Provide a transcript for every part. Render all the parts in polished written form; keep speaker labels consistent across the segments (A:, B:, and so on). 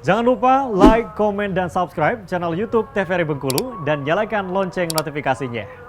A: Jangan lupa like, komen, dan subscribe channel YouTube TVRI Bengkulu dan nyalakan lonceng notifikasinya.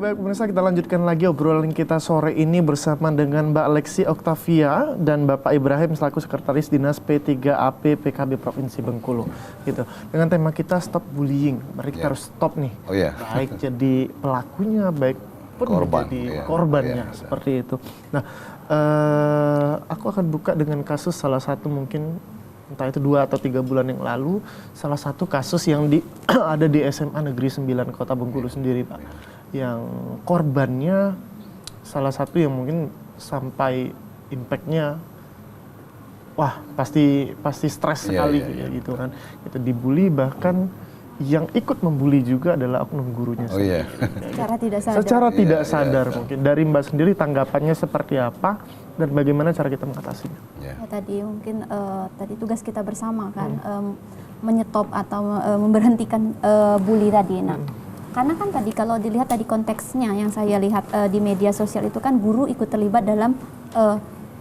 B: Baik pemirsa, kita lanjutkan lagi obrolan kita sore ini bersama dengan Mbak Lexi Octavia dan Bapak Ibrahim selaku Sekretaris Dinas P3AP PKB Provinsi Bengkulu. Gitu. Dengan tema kita stop bullying, berarti kita harus stop nih. Baik jadi pelakunya, baik pun menjadi korbannya seperti itu. Nah, aku akan buka dengan kasus salah satu mungkin entah itu 2 atau 3 bulan yang lalu, salah satu kasus yang ada di SMA Negeri 9 Kota Bengkulu sendiri, Pak. Yang korbannya salah satu yang mungkin sampai impactnya wah pasti stres sekali gitu kan. Itu dibully, bahkan yang ikut membuli juga adalah oknum gurunya sendiri.
C: Secara tidak sadar.
B: Secara tidak sadar mungkin. Dari Mbak sendiri tanggapannya seperti apa dan bagaimana cara kita mengatasinya?
C: Ya, tadi mungkin tadi tugas kita bersama kan menyetop atau memberhentikan bully tadi. Nah, karena kan tadi kalau dilihat tadi konteksnya yang saya lihat di media sosial itu kan guru ikut terlibat dalam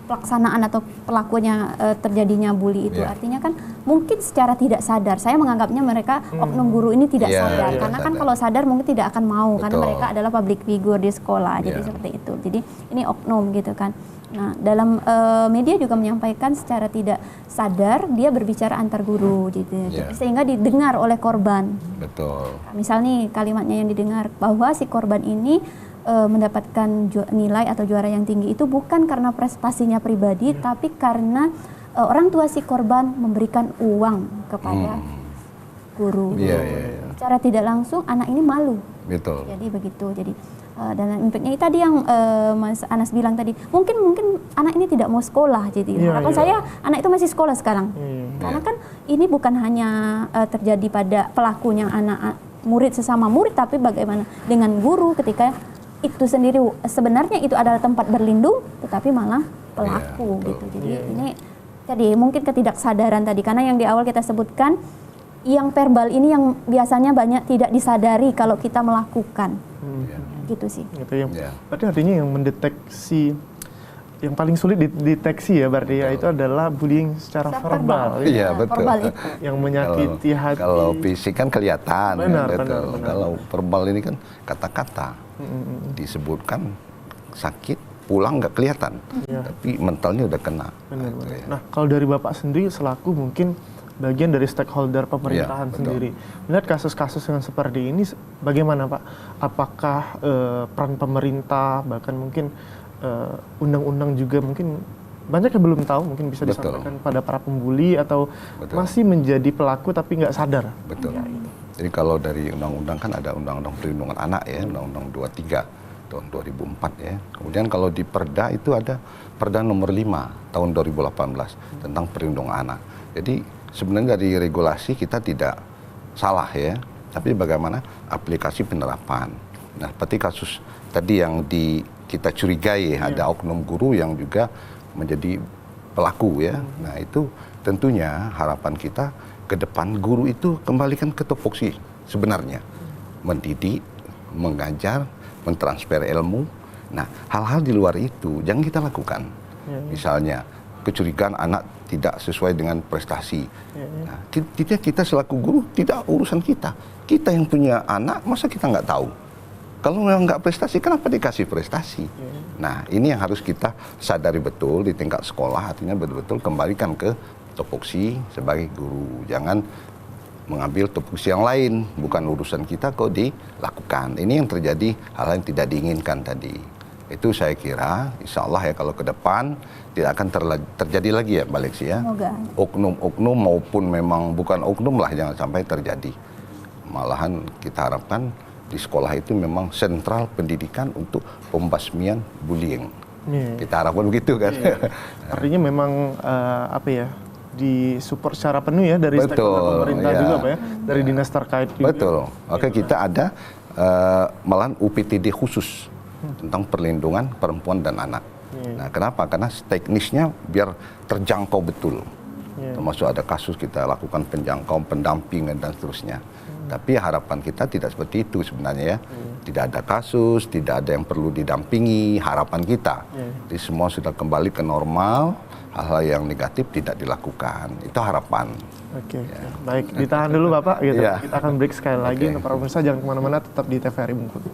C: pelaksanaan atau pelakunya terjadinya bully itu. Artinya kan mungkin secara tidak sadar, saya menganggapnya mereka oknum guru ini tidak sadar. Karena kan kalau sadar mungkin tidak akan mau. Karena mereka adalah public figure di sekolah, jadi seperti itu. Jadi ini oknum gitu kan. Nah, dalam media juga menyampaikan secara tidak sadar dia berbicara antar guru gitu. Sehingga didengar oleh korban.
D: Betul.
C: Misal nih kalimatnya yang didengar bahwa si korban ini mendapatkan nilai atau juara yang tinggi itu bukan karena prestasinya pribadi, tapi karena orang tua si korban memberikan uang kepada guru. Secara tidak langsung anak ini malu.
D: Betul.
C: Jadi begitu. Jadi dan impactnya tadi yang Mas Anas bilang tadi, mungkin anak ini tidak mau sekolah, jadi harapan saya anak itu masih sekolah sekarang. Karena kan ini bukan hanya terjadi pada pelakunya anak murid sesama murid, tapi bagaimana dengan guru ketika itu sendiri sebenarnya itu adalah tempat berlindung, tetapi malah pelaku gitu. Jadi ini tadi mungkin ketidaksadaran tadi, karena yang di awal kita sebutkan yang verbal ini yang biasanya banyak tidak disadari kalau kita melakukan. Gitu sih.
B: Gitu yang, berarti artinya yang mendeteksi yang paling sulit dideteksi ya berarti ya itu adalah bullying secara verbal.
D: Iya betul.
C: Verbal itu.
B: Yang menyakiti hati.
D: Kalau fisik kan kelihatan.
B: Benar.
D: Kalau verbal ini kan kata-kata disebutkan sakit pulang nggak kelihatan, tapi mentalnya udah kena.
B: Benar. Nah kalau dari Bapak sendiri selaku mungkin bagian dari stakeholder pemerintahan sendiri, melihat kasus-kasus yang seperti ini bagaimana Pak? Apakah peran pemerintah bahkan mungkin undang-undang juga mungkin banyak yang belum tahu, mungkin bisa disampaikan pada para pembuli atau masih menjadi pelaku tapi nggak sadar?
D: Betul. Jadi kalau dari undang-undang kan ada Undang-Undang Perlindungan Anak ya, Undang-Undang 23 tahun 2004 ya. Kemudian kalau di Perda itu ada Perda nomor 5 tahun 2018 tentang perlindungan anak. Jadi sebenarnya dari regulasi kita tidak salah ya, tapi bagaimana aplikasi penerapan. Nah, seperti kasus tadi yang kita curigai ada oknum guru yang juga menjadi pelaku ya. Nah, itu tentunya harapan kita ke depan guru itu kembalikan ke tupoksi sebenarnya. Mendidik, mengajar, mentransfer ilmu. Nah, hal-hal di luar itu jangan kita lakukan. Misalnya kecurigaan anak tidak sesuai dengan prestasi. Nah, kita selaku guru tidak urusan kita. Kita yang punya anak, masa kita nggak tahu? Kalau memang nggak prestasi, kenapa dikasih prestasi? Nah, ini yang harus kita sadari betul di tingkat sekolah, artinya betul-betul kembalikan ke tupoksi sebagai guru. Jangan mengambil tupoksi yang lain, bukan urusan kita kok dilakukan. Ini yang terjadi hal yang tidak diinginkan tadi. Itu saya kira insya Allah ya kalau ke depan tidak akan terjadi lagi ya Mbak Lexi ya. Oknum-oknum maupun memang bukan oknum lah jangan sampai terjadi. Malahan kita harapkan di sekolah itu memang sentral pendidikan untuk pembasmian bullying. Kita harapkan begitu kan.
B: Artinya memang apa ya, disupport secara penuh ya dari stakeholder pemerintah juga Pak ya, dari dinas terkait juga.
D: Betul. Oke, kita ada malahan UPTD khusus tentang perlindungan perempuan dan anak. Nah, kenapa? Karena teknisnya biar terjangkau betul. Termasuk ada kasus kita lakukan penjangkauan, pendampingan dan seterusnya. Tapi harapan kita tidak seperti itu sebenarnya ya. Tidak ada kasus, tidak ada yang perlu didampingi, harapan kita. Jadi semua sudah kembali ke normal, hal-hal yang negatif tidak dilakukan. Itu harapan.
B: Oke. Baik, ditahan dulu Bapak gitu.
D: Iya.
B: Kita akan break sekali lagi untuk para pemirsa, jangan kemana-mana, tetap di TVRI Bengkulu.